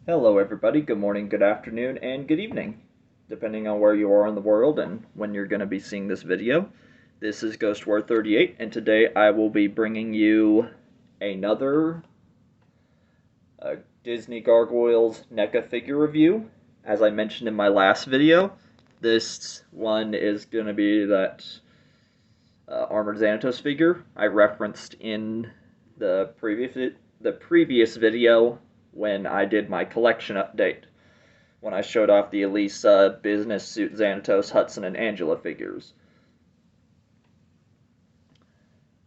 Hello, everybody. Good morning, good afternoon, and good evening, depending on where you are in the world and when you're going to be seeing this video. This is Ghost War 38, and today I will be bringing you another Disney Gargoyles NECA figure review. As I mentioned in my last video, this one is going to be that Armored Xanatos figure I referenced in the previous video when I did my collection update, when I showed off the Elisa Business Suit Xanatos, Hudson, and Angela figures.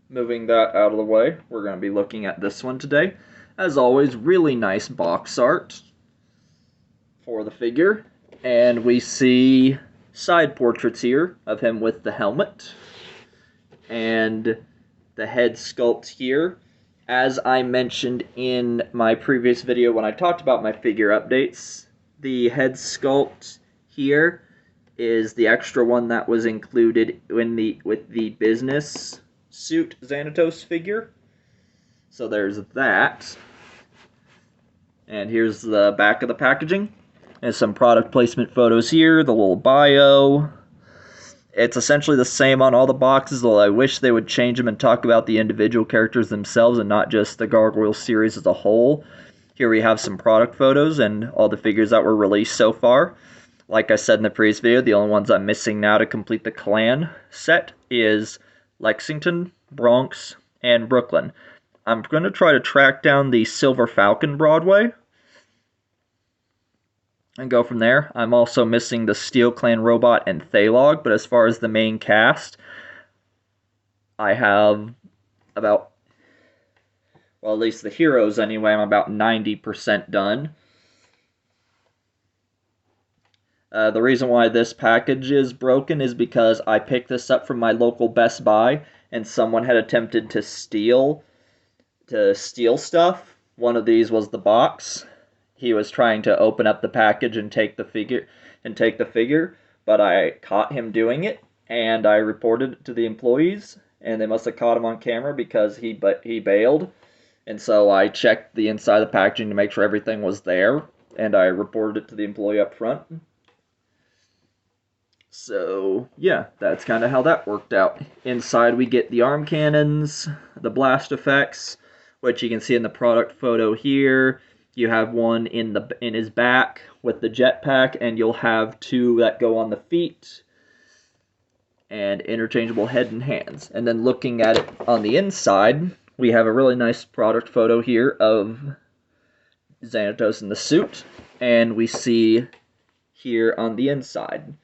Moving that out of the way, we're going to be looking at this one today. As always, really nice box art for the figure, and we see side portraits here of him with the helmet and the head sculpt here. As I mentioned in my previous video when I talked about my figure updates, the head sculpt here is the extra one that was included with the business suit Xanatos figure. So there's that. And here's the back of the packaging. And some product placement photos here, the little bio. It's essentially the same on all the boxes, though I wish they would change them and talk about the individual characters themselves and not just the Gargoyles series as a whole. Here we have some product photos and all the figures that were released so far. Like I said in the previous video, the only ones I'm missing now to complete the clan set is Lexington, Bronx, and Brooklyn. I'm going to try to track down the Silver Falcon Broadway and go from there. I'm also missing the Steel Clan Robot and Thalog, but as far as the main cast, I have about, well, at least the heroes anyway, I'm about 90% done. The reason why this package is broken is because I picked this up from my local Best Buy, and someone had attempted to steal stuff. One of these was the box. He was trying to open up the package and take the figure, but I caught him doing it, and I reported it to the employees, and they must have caught him on camera because he bailed. And so I checked the inside of the packaging to make sure everything was there, and I reported it to the employee up front. So, yeah, that's kind of how that worked out. Inside we get the arm cannons, the blast effects, which you can see in the product photo here. You have one in his back with the jetpack, and you'll have two that go on the feet, and interchangeable head and hands. And then looking at it on the inside, we have a really nice product photo here of Xanatos in the suit, and we see here on the inside,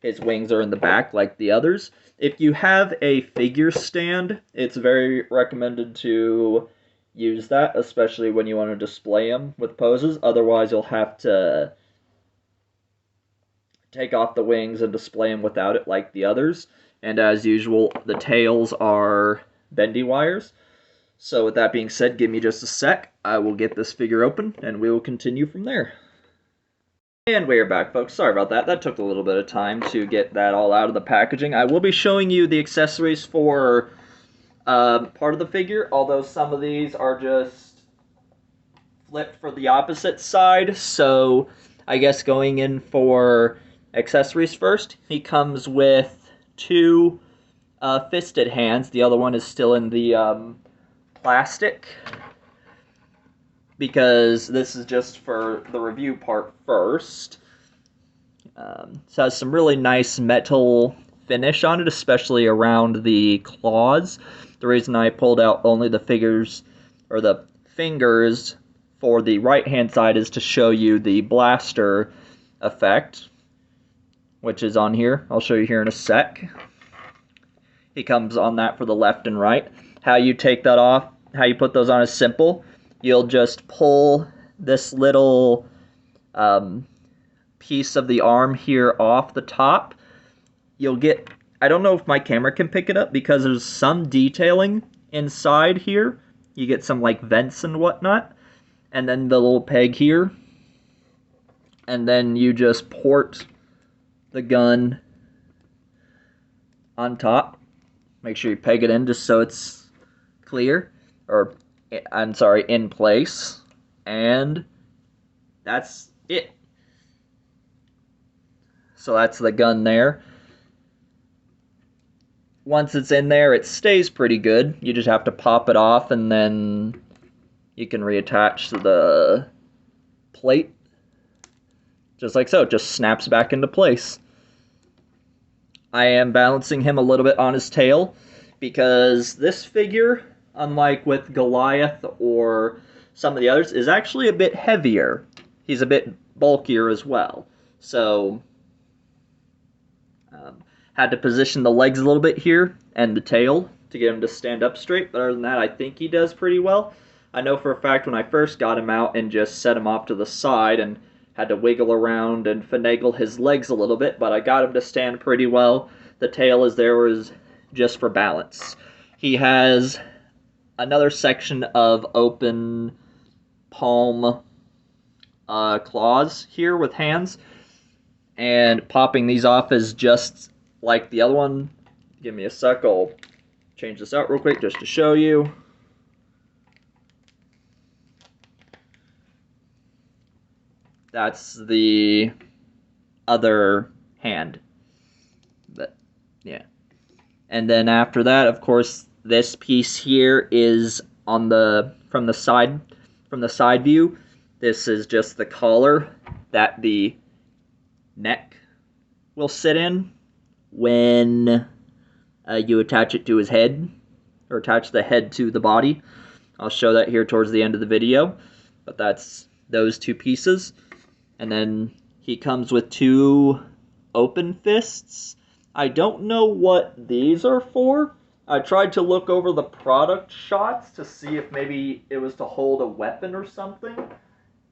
his wings are in the back like the others. If you have a figure stand, it's very recommended to use that, especially when you want to display them with poses. Otherwise, you'll have to take off the wings and display them without it like the others. And as usual, the tails are bendy wires. So with that being said, give me just a sec. I will get this figure open, and we will continue from there. And we are back, folks. Sorry about that. That took a little bit of time to get that all out of the packaging. I will be showing you the accessories for part of the figure, although some of these are just flipped for the opposite side. So I guess going in for accessories first, he comes with two fisted hands. The other one is still in the plastic, because this is just for the review part first. So it has some really nice metal finish on it, especially around the claws. The reason I pulled out only the fingers for the right hand side is to show you the blaster effect, which is on here. I'll show you here in a sec. He comes on that for the left and right. How you take that off, how you put those on is simple. You'll just pull this little piece of the arm here off the top. You'll get, I don't know if my camera can pick it up because there's some detailing inside here. You get some like vents and whatnot. And then the little peg here. And then you just port the gun on top. Make sure you peg it in just so it's clear. Or, I'm sorry, in place. And that's it. So that's the gun there. Once it's in there, it stays pretty good. You just have to pop it off, and then you can reattach the plate. Just like so, it just snaps back into place. I am balancing him a little bit on his tail, because this figure, unlike with Goliath or some of the others, is actually a bit heavier. He's a bit bulkier as well. So, had to position the legs a little bit here, and the tail, to get him to stand up straight. But other than that, I think he does pretty well. I know for a fact when I first got him out and just set him off to the side and had to wiggle around and finagle his legs a little bit, but I got him to stand pretty well. The tail is there is just for balance. He has another section of open palm claws here with hands, and popping these off is just like the other one. Give me a sec, I'll change this out real quick just to show you. That's the other hand. But yeah. And then after that, of course, this piece here is on from the side view. This is just the collar that the neck will sit in when you attach it to his head, or attach the head to the body. I'll show that here towards the end of the video, but that's those two pieces. And then he comes with two open fists. I don't know what these are for. I tried to look over the product shots to see if maybe it was to hold a weapon or something,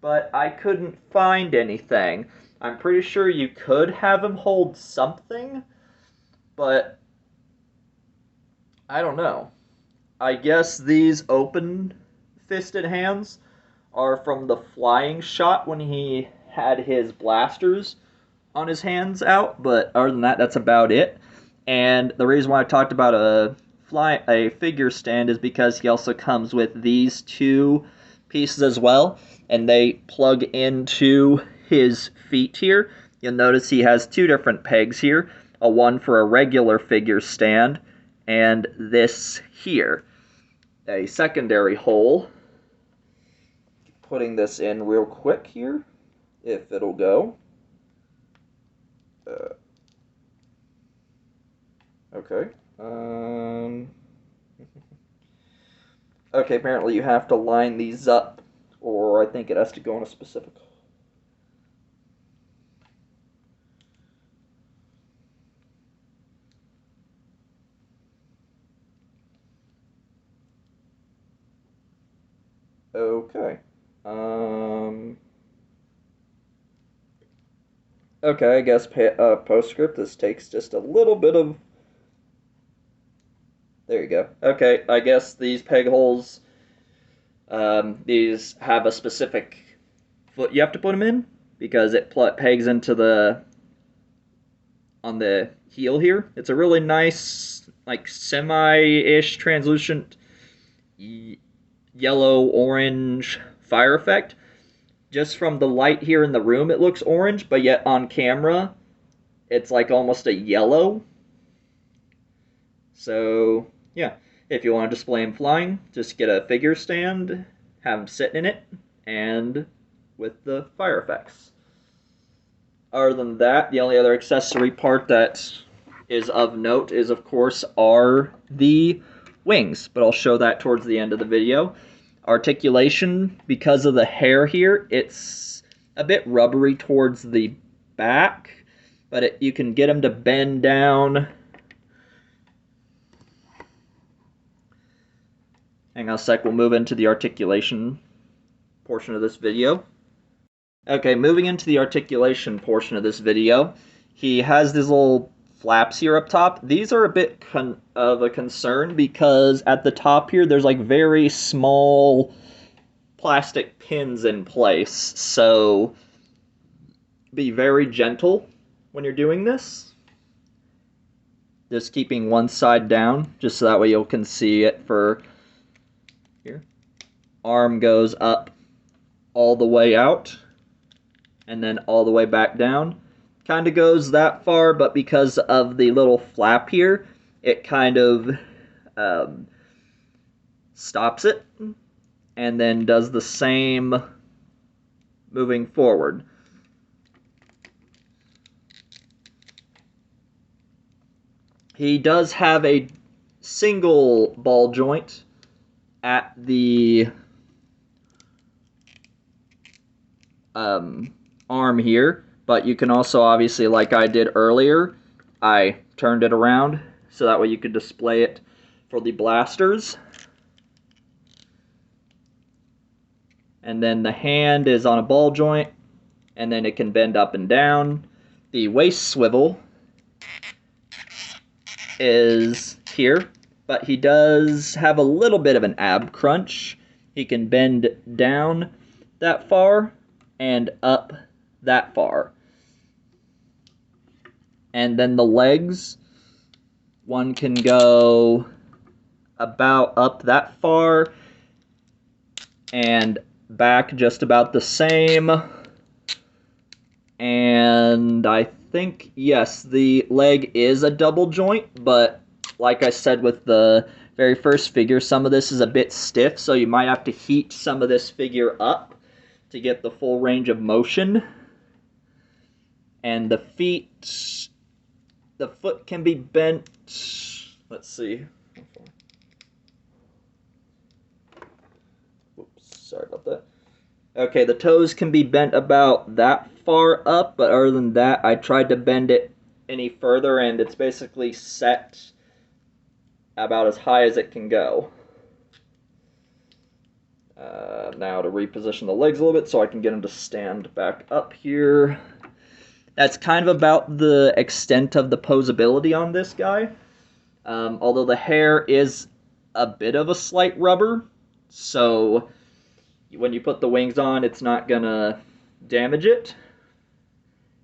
but I couldn't find anything. I'm pretty sure you could have him hold something, but I don't know. I guess these open-fisted hands are from the flying shot when he had his blasters on his hands out, but other than that, that's about it. And the reason why I talked about a figure stand is because he also comes with these two pieces as well, and they plug into his feet here. You'll notice he has two different pegs here, one for a regular figure stand, and this here, a secondary hole. Putting this in real quick here, if it'll go. Okay. Okay, apparently you have to line these up, or I think it has to go on a specific. Okay. Okay, I guess postscript, this takes just a little bit of... There you go. Okay, I guess these peg holes, these have a specific foot you have to put them in, because it pegs into on the heel here. It's a really nice, like, semi-ish translucent yellow-orange fire effect. Just from the light here in the room, it looks orange, but yet on camera, it's like almost a yellow. So, yeah, if you want to display him flying, just get a figure stand, have him sitting in it, and with the fire effects. Other than that, the only other accessory part that is of note is, of course, are the wings, but I'll show that towards the end of the video. Articulation, because of the hair here, it's a bit rubbery towards the back, but you can get them to bend down. Hang on a sec, we'll move into the articulation portion of this video. Okay, moving into the articulation portion of this video, he has these little flaps here up top. These are a bit of a concern because at the top here there's like very small plastic pins in place, so be very gentle when you're doing this. Just keeping one side down, just so that way you can see it for here. Arm goes up all the way out. and then all the way back down. Kind of goes that far, but because of the little flap here, it kind of stops it, and then does the same moving forward. He does have a single ball joint at the arm here, but you can also obviously, like I did earlier, I turned it around so that way you could display it for the blasters. And then the hand is on a ball joint, and then it can bend up and down. The waist swivel is here, but he does have a little bit of an ab crunch. He can bend down that far and up that far. And then the legs, one can go about up that far and back just about the same. And I think, yes, the leg is a double joint, but like I said with the very first figure, some of this is a bit stiff, so you might have to heat some of this figure up to get the full range of motion. And the feet, the foot can be bent, let's see. Oops, sorry about that. Okay, the toes can be bent about that far up, but other than that, I tried to bend it any further, and it's basically set about as high as it can go. Now to reposition the legs a little bit so I can get them to stand back up here. That's kind of about the extent of the posability on this guy. Although the hair is a bit of a slight rubber, so when you put the wings on, it's not gonna damage it.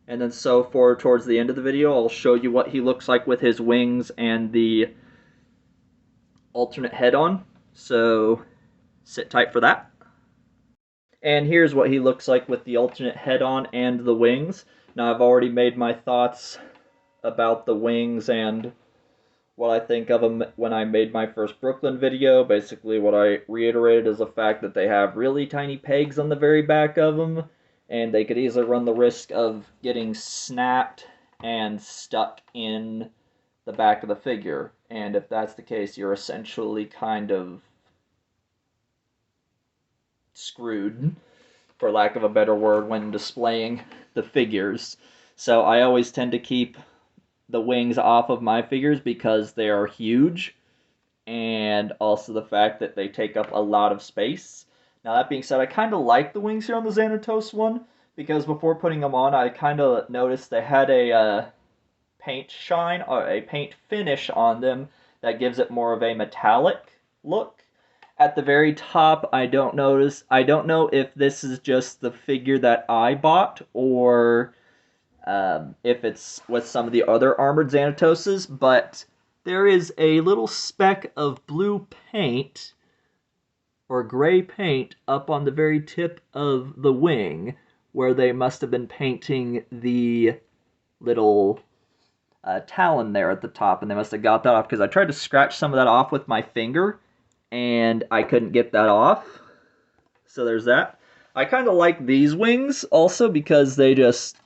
And then so for towards the end of the video, I'll show you what he looks like with his wings and the alternate head on. So sit tight for that. And here's what he looks like with the alternate head on and the wings. Now I've already made my thoughts about the wings and what I think of them when I made my first Brooklyn video. Basically what I reiterated is the fact that they have really tiny pegs on the very back of them, and they could easily run the risk of getting snapped and stuck in the back of the figure. And if that's the case, you're essentially kind of screwed, for lack of a better word, when displaying the figures. So I always tend to keep the wings off of my figures because they are huge, and also the fact that they take up a lot of space. Now that being said, I kind of like the wings here on the Xanatos one, because before putting them on, I kind of noticed they had a paint shine, or a paint finish on them that gives it more of a metallic look. At the very top, I don't know if this is just the figure that I bought, or if it's with some of the other armored Xanatoses, but there is a little speck of blue paint, or gray paint, up on the very tip of the wing, where they must have been painting the little talon there at the top, and they must have got that off, because I tried to scratch some of that off with my finger, and I couldn't get that off. So there's that. I kind of like these wings also because they just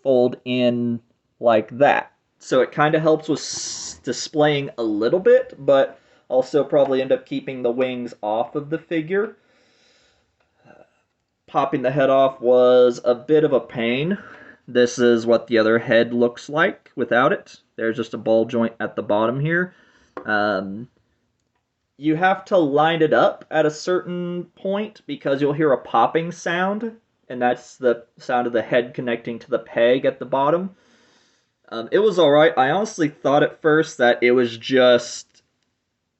fold in like that. So it kind of helps with displaying a little bit, but also probably end up keeping the wings off of the figure. Popping the head off was a bit of a pain. This is what the other head looks like without it. There's just a ball joint at the bottom here. You have to line it up at a certain point because you'll hear a popping sound, and that's the sound of the head connecting to the peg at the bottom. It was alright. I honestly thought at first that it was just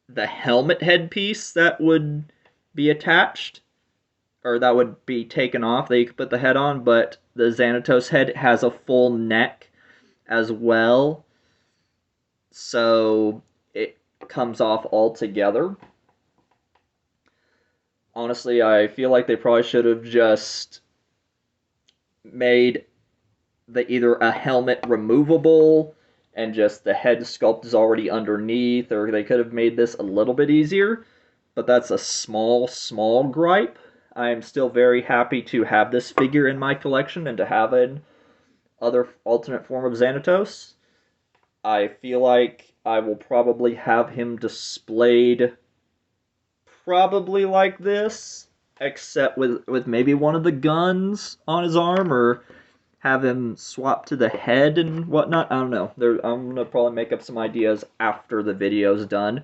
the helmet headpiece that would be attached, or that would be taken off, that you could put the head on, but the Xanatos head has a full neck as well, so it comes off altogether. Honestly, I feel like they probably should have just made either a helmet removable and just the head sculpt is already underneath, or they could have made this a little bit easier, but that's a small gripe. I am still very happy to have this figure in my collection and to have an other alternate form of Xanatos. I feel like I will probably have him displayed probably like this, except with maybe one of the guns on his arm, or have him swap to the head and whatnot. I don't know. I'm going to probably make up some ideas after the video's done.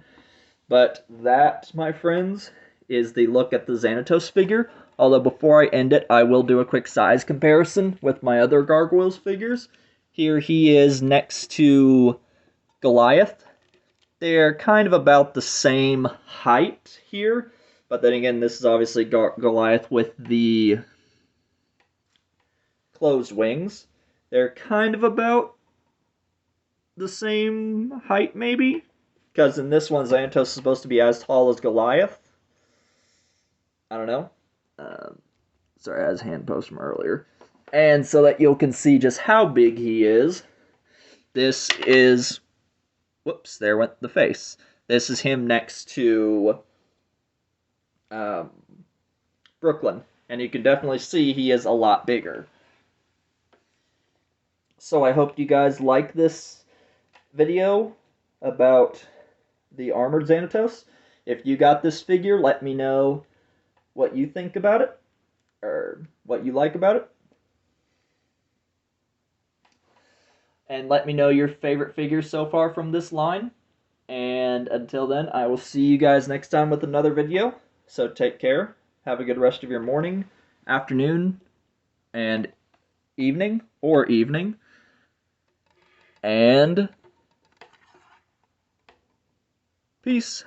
But that, my friends, is the look at the Xanatos figure. Although before I end it, I will do a quick size comparison with my other Gargoyles figures. Here he is next to Goliath. They're kind of about the same height here. But then again, this is obviously Goliath with the closed wings. They're kind of about the same height, maybe? Because in this one, Xanatos is supposed to be as tall as Goliath. I don't know. Sorry, I had his hand post from earlier. And so that you can see just how big he is, this is... Whoops, there went the face. This is him next to Brooklyn. And you can definitely see he is a lot bigger. So I hope you guys like this video about the armored Xanatos. If you got this figure, let me know what you think about it, or what you like about it. And let me know your favorite figures so far from this line. And until then, I will see you guys next time with another video. So take care. Have a good rest of your morning, afternoon, and evening, or evening. And peace.